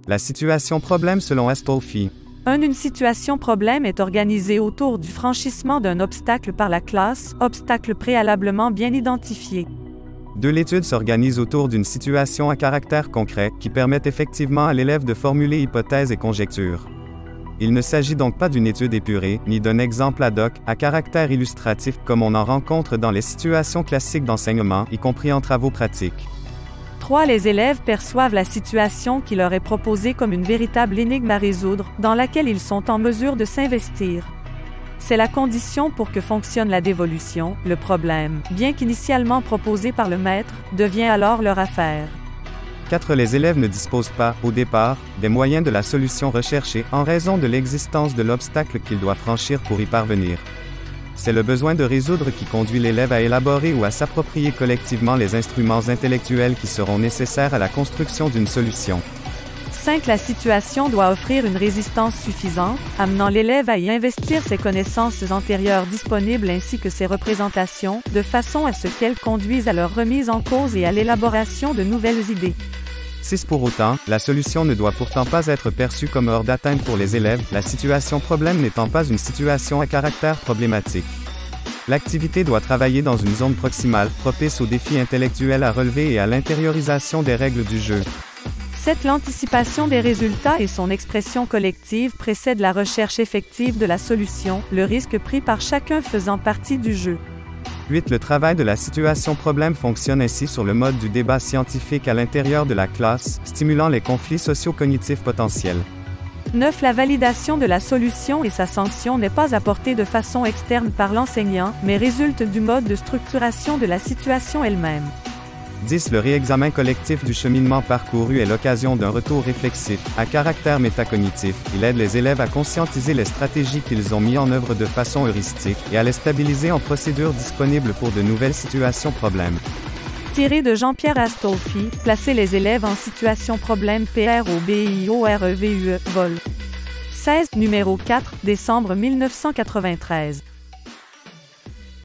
La situation problème selon Astolfi. Une situation problème est organisée autour du franchissement d'un obstacle par la classe, obstacle préalablement bien identifié. 2. L'étude s'organise autour d'une situation à caractère concret, qui permet effectivement à l'élève de formuler hypothèses et conjectures. Il ne s'agit donc pas d'une étude épurée, ni d'un exemple ad hoc, à caractère illustratif, comme on en rencontre dans les situations classiques d'enseignement, y compris en travaux pratiques. 3. Les élèves perçoivent la situation qui leur est proposée comme une véritable énigme à résoudre, dans laquelle ils sont en mesure de s'investir. C'est la condition pour que fonctionne la dévolution. Le problème, bien qu'initialement proposé par le maître, devient alors leur affaire. 4. Les élèves ne disposent pas, au départ, des moyens de la solution recherchée, en raison de l'existence de l'obstacle qu'il doit franchir pour y parvenir. C'est le besoin de résoudre qui conduit l'élève à élaborer ou à s'approprier collectivement les instruments intellectuels qui seront nécessaires à la construction d'une solution. 5. La situation doit offrir une résistance suffisante, amenant l'élève à y investir ses connaissances antérieures disponibles ainsi que ses représentations, de façon à ce qu'elles conduisent à leur remise en cause et à l'élaboration de nouvelles idées. 6. Pour autant, la solution ne doit pourtant pas être perçue comme hors d'atteinte pour les élèves, la situation problème n'étant pas une situation à caractère problématique. L'activité doit travailler dans une zone proximale, propice aux défis intellectuels à relever et à l'intériorisation des règles du jeu. 7. L'anticipation des résultats et son expression collective précèdent la recherche effective de la solution, le risque pris par chacun faisant partie du jeu. 8. Le travail de la situation problème fonctionne ainsi sur le mode du débat scientifique à l'intérieur de la classe, stimulant les conflits socio-cognitifs potentiels. 9. La validation de la solution et sa sanction n'est pas apportée de façon externe par l'enseignant, mais résulte du mode de structuration de la situation elle-même. 10. Le réexamen collectif du cheminement parcouru est l'occasion d'un retour réflexif, à caractère métacognitif. Il aide les élèves à conscientiser les stratégies qu'ils ont mises en œuvre de façon heuristique, et à les stabiliser en procédures disponibles pour de nouvelles situations problèmes. Tiré de Jean-Pierre Astolfi, placer les élèves en situation problème PROBIOREVUE, vol. 16, numéro 4, décembre 1993.